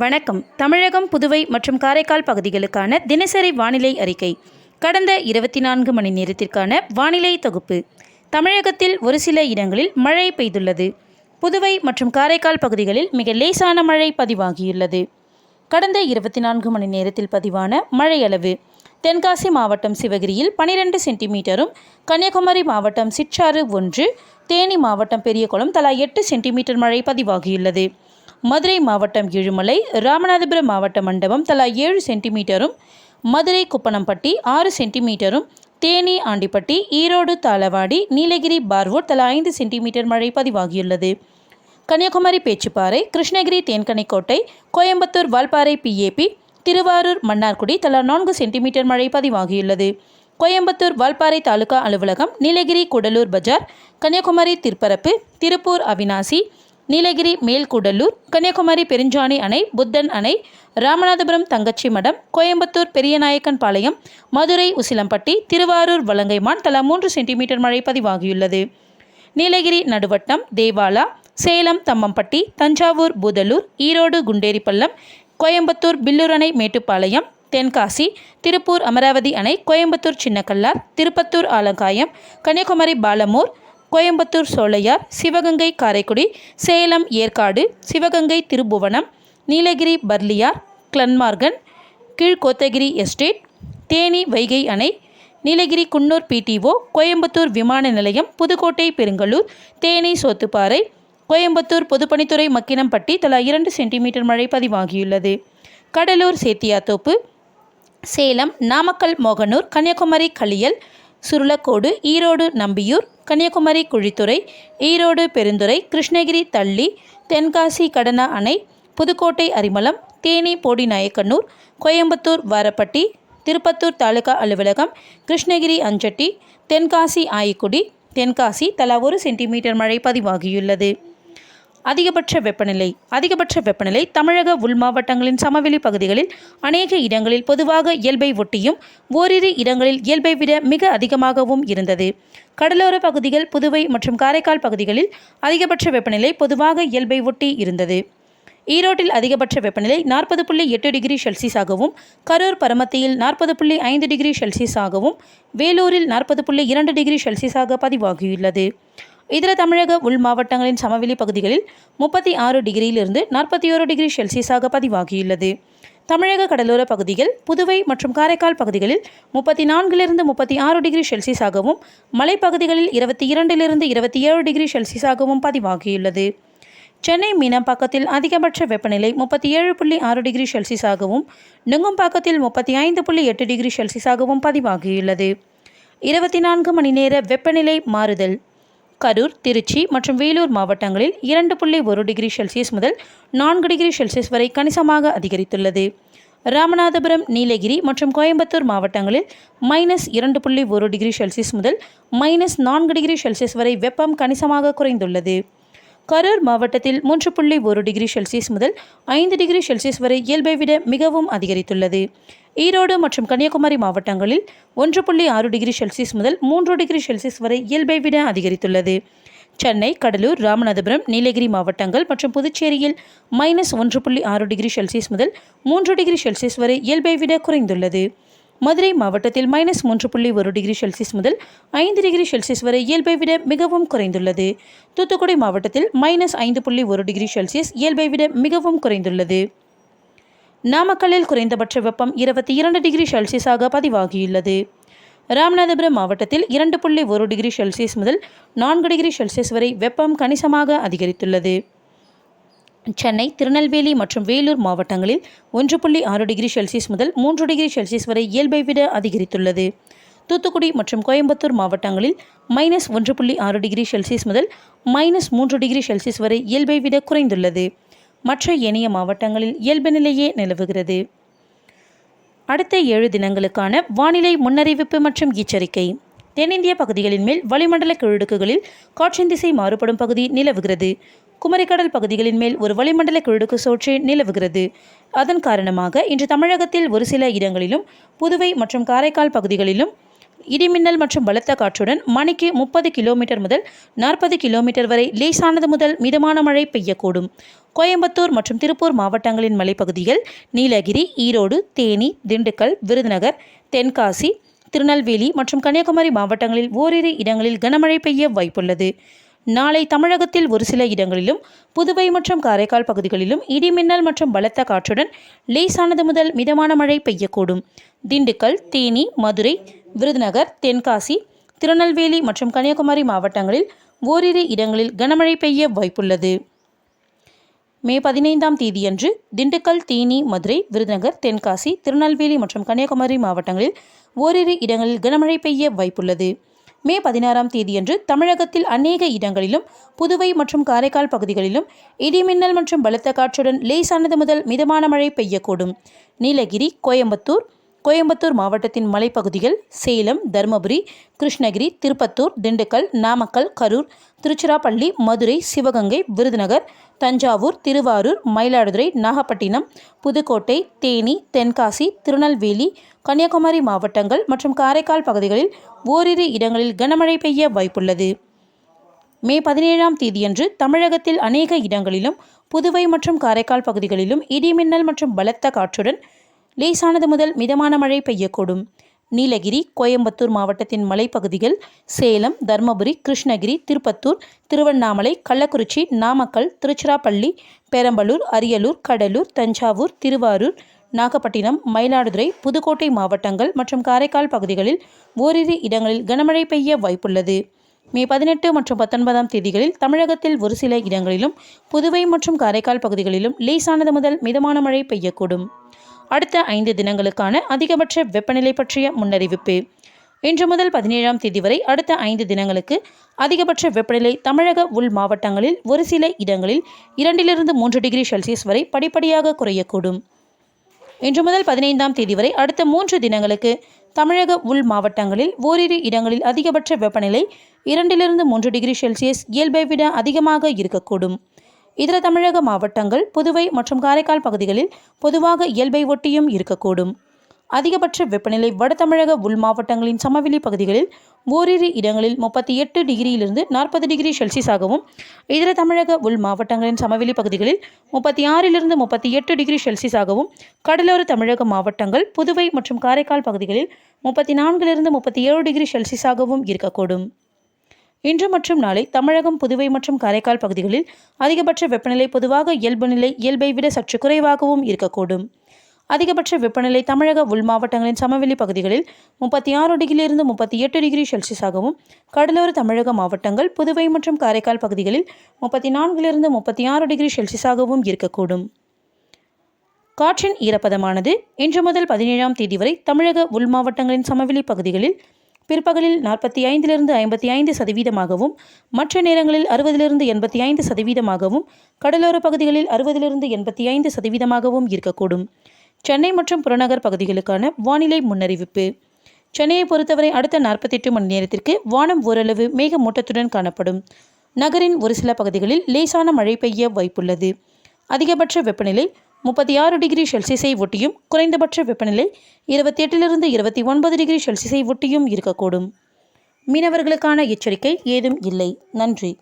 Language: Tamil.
வணக்கம். தமிழகம், புதுவை மற்றும் காரைக்கால் பகுதிகளுக்கான தினசரி வானிலை அறிக்கை. கடந்த 24 மணி நேரத்திற்கான வானிலை தொகுப்பு. தமிழகத்தில் ஒரு சில இடங்களில் மழை பெய்துள்ளது. புதுவை மற்றும் காரைக்கால் பகுதிகளில் மிக லேசான மழை பதிவாகியுள்ளது. கடந்த 24 மணி நேரத்தில் பதிவான மழை அளவு: தென்காசி மாவட்டம் சிவகிரியில் 12 சென்டிமீட்டரும், கன்னியாகுமரி மாவட்டம் சிற்றாறு 1, தேனி மாவட்டம் பெரியகுளம் தலா 8 சென்டிமீட்டர் மழை பதிவாகியுள்ளது. மதுரை மாவட்டம் ஏழுமலை, ராமநாதபுரம் மாவட்டம் மண்டபம் தலா 7 சென்டிமீட்டரும், மதுரை குப்பனம்பட்டி 6 சென்டிமீட்டரும், தேனி ஆண்டிப்பட்டி, ஈரோடு தாளவாடி, நீலகிரி பார்வூர் தலா 5 சென்டிமீட்டர் மழை பதிவாகியுள்ளது. கன்னியாகுமரி பேச்சுப்பாறை, கிருஷ்ணகிரி தேன்கனிக்கோட்டை, கோயம்புத்தூர் வால்பாறை பிஏபி, திருவாரூர் மன்னார்குடி தலா 4 சென்டிமீட்டர் மழை பதிவாகியுள்ளது. கோயம்புத்தூர் வால்பாறை தாலுகா அலுவலகம், நீலகிரி கூடலூர் பஜார், கன்னியாகுமரி திற்பரப்பு, திருப்பூர் அவினாசி, நீலகிரி மேல்கூடலூர், கன்னியாகுமரி பெருஞ்சாணி அணை, புத்தன் அணை, ராமநாதபுரம் தங்கச்சி மடம், கோயம்புத்தூர் பெரியநாயக்கன் பாளையம், மதுரை உசிலம்பட்டி, திருவாரூர் வலங்கைமான் தலா 3 சென்டிமீட்டர் மழை பதிவாகியுள்ளது. நீலகிரி நடுவட்டம், தேவாலா, சேலம் தம்மம்பட்டி, தஞ்சாவூர் பூதலூர், ஈரோடு குண்டேரிப்பள்ளம், கோயம்புத்தூர் பில்லூர் அணை மேட்டுப்பாளையம், தென்காசி, திருப்பூர் அமராவதி அணை, கோயம்புத்தூர் சின்னக்கல்லார், திருப்பத்தூர் ஆலங்காயம், கன்னியாகுமரி பாலமூர், கோயம்புத்தூர் சோலையார், சிவகங்கை காரைக்குடி, சேலம் ஏற்காடு, சிவகங்கை திருபுவனம், நீலகிரி பர்லியார், கிளன்மார்கன், கீழ்கோத்தகிரி எஸ்டேட், தேனி வைகை அணை, நீலகிரி குன்னூர் பிடிஓ, கோயம்புத்தூர் விமான நிலையம், புதுக்கோட்டை பெருங்கலூர், தேனி சோத்துப்பாறை, கோயம்புத்தூர் பொதுப்பணித்துறை மக்கினம்பட்டி தலா 2 சென்டிமீட்டர் மழை பதிவாகியுள்ளது. கடலூர் சேத்தியாத்தோப்பு, சேலம் நாமக்கல் மோகனூர், கன்னியாகுமரி களியல், சுருளக்கோடு, ஈரோடு நம்பியூர், கன்னியாகுமரி குழித்துறை, ஈரோடு பெருந்துறை, கிருஷ்ணகிரி தள்ளி, தென்காசி கடனா அணை, புதுக்கோட்டை அரிமளம், தேனி போடிநாயக்கனூர், கோயம்புத்தூர் வாரப்பட்டி, திருப்பத்தூர் தாலுகா அலுவலகம், கிருஷ்ணகிரி அஞ்சட்டி, தென்காசி ஆயிக்குடி, தென்காசி தலா 1 சென்டிமீட்டர் மழை பதிவாகியுள்ளது. அதிகபட்ச வெப்பநிலை தமிழக உள் மாவட்டங்களின் சமவெளி பகுதிகளில் அநேக இடங்களில் பொதுவாக இயல்பை ஒட்டியும், ஓரிரு இடங்களில் இயல்பை விட மிக அதிகமாகவும் இருந்தது. கடலோர பகுதிகள், புதுவை மற்றும் காரைக்கால் பகுதிகளில் அதிகபட்ச வெப்பநிலை பொதுவாக இயல்பை ஒட்டி இருந்தது. ஈரோட்டில் அதிகபட்ச வெப்பநிலை 40.8 டிகிரி செல்சியஸாகவும், கரூர் பரமத்தியில் 40.5 டிகிரி செல்சியஸாகவும், வேலூரில் 40.2 டிகிரி செல்சியஸாக பதிவாகியுள்ளது. இதர தமிழக உள் மாவட்டங்களின் சமவெளி பகுதிகளில் 36 டிகிரியிலிருந்து 41 டிகிரி செல்சியஸாக பதிவாகியுள்ளது. தமிழக கடலோர பகுதிகள், புதுவை மற்றும் காரைக்கால் பகுதிகளில் 34லிருந்து 36 டிகிரி செல்சியஸாகவும், மலைப்பகுதிகளில் 22லிருந்து 27 டிகிரி செல்சியஸாகவும் பதிவாகியுள்ளது. சென்னை மீனம்பாக்கத்தில் அதிகபட்ச வெப்பநிலை 37.6 டிகிரி செல்சியஸாகவும், நுங்கம்பாக்கத்தில் 35.8 டிகிரி செல்சியஸாகவும் பதிவாகியுள்ளது. 24 மணி நேர வெப்பநிலை மாறுதல்: கரூர், திருச்சி மற்றும் வேலூர் மாவட்டங்களில் 2.1 டிகிரி செல்சியஸ் முதல் 4 டிகிரி செல்சியஸ் வரை கணிசமாக அதிகரித்துள்ளது. ராமநாதபுரம், நீலகிரி மற்றும் கோயம்புத்தூர் மாவட்டங்களில் -2.1 டிகிரி செல்சியஸ் முதல் -4 டிகிரி செல்சியஸ் வரை வெப்பம் கணிசமாக குறைந்துள்ளது. கரூர் மாவட்டத்தில் 3.1 டிகிரி செல்சியஸ் முதல் 5 டிகிரி செல்சியஸ் வரை இயல்பை விட மிகவும் அதிகரித்துள்ளது. ஈரோடு மற்றும் கன்னியாகுமரி மாவட்டங்களில் 1.6 டிகிரி செல்சியஸ் முதல் 3 டிகிரி செல்சியஸ் வரை இயல்பை விட அதிகரித்துள்ளது. சென்னை, கடலூர், ராமநாதபுரம், நீலகிரி மாவட்டங்கள் மற்றும் புதுச்சேரியில் -1.6 டிகிரி செல்சியஸ் முதல் 3 டிகிரி செல்சியஸ் வரை இயல்பை விட குறைந்துள்ளது. மதுரை மாவட்டத்தில் -3.1 டிகிரி செல்சியஸ் முதல் 5 டிகிரி செல்சியஸ் வரை இயல்பை விட மிகவும் குறைந்துள்ளது. தூத்துக்குடி மாவட்டத்தில் -5.1 டிகிரி செல்சியஸ் இயல்பை விட மிகவும் குறைந்துள்ளது. நாமக்கல்லில் குறைந்தபட்ச வெப்பம் 22 டிகிரி செல்சியஸாக பதிவாகியுள்ளது. ராமநாதபுரம் மாவட்டத்தில் 2.1 டிகிரி செல்சியஸ் முதல் 4 டிகிரி செல்சியஸ் வரை வெப்பம் கணிசமாக அதிகரித்துள்ளது. சென்னை, திருநெல்வேலி மற்றும் வேலூர் மாவட்டங்களில் 1.6 டிகிரி செல்சியஸ் முதல் 3 டிகிரி செல்சியஸ் வரை இயல்பை விட அதிகரித்துள்ளது. தூத்துக்குடி மற்றும் கோயம்புத்தூர் மாவட்டங்களில் -1.6 டிகிரி செல்சியஸ் முதல் -3 டிகிரி செல்சியஸ் வரை இயல்பை விட குறைந்துள்ளது. மற்ற ஏனைய மாவட்டங்களில் இயல்பு நிலையே நிலவுகிறது. அடுத்த 7 தினங்களுக்கான வானிலை முன்னறிவிப்பு மற்றும் எச்சரிக்கை. தென்னிந்திய பகுதிகளின் மேல் வளிமண்டல கீழடுக்குகளில் காற்றின் திசை மாறுபடும் பகுதி நிலவுகிறது. குமரிக்கடல் பகுதிகளின் மேல் ஒரு வளிமண்டல கீழடுக்கு சுழற்சி நிலவுகிறது. அதன் காரணமாக இன்று தமிழகத்தில் ஒரு சில இடங்களிலும், புதுவை மற்றும் காரைக்கால் பகுதிகளிலும் இடிமின்னல் மற்றும் பலத்த காற்றுடன் மணிக்கு 30 கிலோமீட்டர் முதல் 40 கிலோமீட்டர் வரை லேசானது முதல் மிதமான மழை பெய்யக்கூடும். கோயம்புத்தூர் மற்றும் திருப்பூர் மாவட்டங்களின் மலைப்பகுதிகள், நீலகிரி, ஈரோடு, தேனி, திண்டுக்கல், விருதுநகர், தென்காசி, திருநெல்வேலி மற்றும் கன்னியாகுமரி மாவட்டங்களில் ஓரிரு இடங்களில் கனமழை பெய்ய வாய்ப்புள்ளது. நாளை தமிழகத்தில் ஒரு சில இடங்களிலும், புதுவை மற்றும் காரைக்கால் பகுதிகளிலும் இடிமின்னல் மற்றும் பலத்த காற்றுடன் லேசானது முதல் மிதமான மழை பெய்யக்கூடும். திண்டுக்கல், தேனி, மதுரை, விருதுநகர், தென்காசி, திருநெல்வேலி மற்றும் கன்னியாகுமரி மாவட்டங்களில் ஓரிரு இடங்களில் கனமழை பெய்ய வாய்ப்புள்ளது. மே 15ஆம் தேதியன்று திண்டுக்கல், தேனி, மதுரை, விருதுநகர், தென்காசி, திருநெல்வேலி மற்றும் கன்னியாகுமரி மாவட்டங்களில் ஓரிரு இடங்களில் கனமழை பெய்ய வாய்ப்புள்ளது. மே 16ஆம் தேதியன்று தமிழகத்தில் அநேக இடங்களிலும், புதுவை மற்றும் காரைக்கால் பகுதிகளிலும் இடிமின்னல் மற்றும் பலத்த காற்றுடன் லேசானது முதல் மிதமான மழை பெய்யக்கூடும். நீலகிரி, கோயம்புத்தூர் மாவட்டத்தின் மலைப்பகுதிகள், சேலம், தருமபுரி, கிருஷ்ணகிரி, திருப்பத்தூர், திண்டுக்கல், நாமக்கல், கரூர், திருச்சிராப்பள்ளி, மதுரை, சிவகங்கை, விருதுநகர், தஞ்சாவூர், திருவாரூர், மயிலாடுதுறை, நாகப்பட்டினம், புதுக்கோட்டை, தேனி, தென்காசி, திருநெல்வேலி, கன்னியாகுமரி மாவட்டங்கள் மற்றும் காரைக்கால் பகுதிகளில் ஓரிரு இடங்களில் கனமழை பெய்ய வாய்ப்புள்ளது. மே 17ஆம் தேதியன்று தமிழகத்தில் அநேக இடங்களிலும், புதுவை மற்றும் காரைக்கால் பகுதிகளிலும் இடிமின்னல் மற்றும் பலத்த காற்றுடன் லேசானது முதல் மிதமான மழை பெய்யக்கூடும். நீலகிரி, கோயம்புத்தூர் மாவட்டத்தின் மலைப்பகுதிகள், சேலம், தருமபுரி, கிருஷ்ணகிரி, திருப்பத்தூர், திருவண்ணாமலை, கள்ளக்குறிச்சி, நாமக்கல், திருச்சிராப்பள்ளி, பெரம்பலூர், அரியலூர், கடலூர், தஞ்சாவூர், திருவாரூர், நாகப்பட்டினம், மயிலாடுதுறை, புதுக்கோட்டை மாவட்டங்கள் மற்றும் காரைக்கால் பகுதிகளில் ஓரிரு இடங்களில் கனமழை பெய்ய வாய்ப்புள்ளது. மே 18 மற்றும் 19ஆம் தேதிகளில் தமிழகத்தில் ஒரு சில இடங்களிலும், புதுவை மற்றும் காரைக்கால் பகுதிகளிலும் லேசானது முதல் மிதமான மழை பெய்யக்கூடும். அடுத்த 5 தினங்களுக்கான அதிகபட்ச வெப்பநிலை பற்றிய முன்னறிவிப்பு. இன்று முதல் 17ஆம் தேதி வரை அடுத்த 5 தினங்களுக்கு அதிகபட்ச வெப்பநிலை தமிழக உள் மாவட்டங்களில் ஒரு சில இடங்களில் 2-3 டிகிரி செல்சியஸ் வரை படிப்படியாக குறையக்கூடும். இன்று முதல் 15ஆம் தேதி வரை அடுத்த 3 தினங்களுக்கு தமிழக உள் மாவட்டங்களில் ஓரிரு இடங்களில் அதிகபட்ச வெப்பநிலை 2-3 டிகிரி செல்சியஸ் இயல்பை விட அதிகமாக இருக்கக்கூடும். இதர தமிழக மாவட்டங்கள், புதுவை மற்றும் காரைக்கால் பகுதிகளில் பொதுவாக இயல்பை ஒட்டியும் இருக்கக்கூடும். அதிகபட்ச வெப்பநிலை வட தமிழக உள் மாவட்டங்களின் சமவெளி பகுதிகளில் ஓரிரு இடங்களில் 38 டிகிரியிலிருந்து 40 டிகிரி செல்சியஸாகவும், இதர தமிழக உள் மாவட்டங்களின் சமவெளி பகுதிகளில் 36லிருந்து 38 டிகிரி செல்சியஸாகவும், கடலோர தமிழக மாவட்டங்கள், புதுவை மற்றும் காரைக்கால் பகுதிகளில் 34லிருந்து 37 டிகிரி செல்சியஸாகவும் இருக்கக்கூடும். இன்று மற்றும் நாளை தமிழகம், புதுவை மற்றும் காரைக்கால் பகுதிகளில் அதிகபட்ச வெப்பநிலை பொதுவாக இயல்பை விட சற்று குறைவாகவும் இருக்கக்கூடும். அதிகபட்ச வெப்பநிலை தமிழக உள் மாவட்டங்களின் சமவெளி பகுதிகளில் 36 டிகிரியிலிருந்து 38 டிகிரி செல்சியஸாகவும், கடலோர தமிழக மாவட்டங்கள், புதுவை மற்றும் காரைக்கால் பகுதிகளில் 34லிருந்து 36 டிகிரி செல்சியஸாகவும் இருக்கக்கூடும். காற்றின் ஈரப்பதமானது இன்று முதல் 17ஆம் தேதி வரை தமிழக உள் மாவட்டங்களின் சமவெளி பகுதிகளில் பிற்பகலில் 45லிருந்து 55%, மற்ற நேரங்களில் 60லிருந்து 85%, கடலோர பகுதிகளில் 60லிருந்து 85% இருக்கக்கூடும். சென்னை மற்றும் புறநகர் பகுதிகளுக்கான வானிலை முன்னறிவிப்பு. சென்னையை பொறுத்தவரை அடுத்த 48 மணி நேரத்திற்கு வானம் ஓரளவு மேகமூட்டத்துடன் காணப்படும். நகரின் ஒரு சில பகுதிகளில் லேசான மழை பெய்ய வாய்ப்புள்ளது. அதிகபட்ச வெப்பநிலை 36 டிகிரி செல்சியஸை ஒட்டியும், குறைந்தபட்ச வெப்பநிலை 28லிருந்து 29 டிகிரி செல்சியஸை ஒட்டியும் இருக்கக்கூடும். மீனவர்களுக்கான எச்சரிக்கை ஏதும் இல்லை. நன்றி.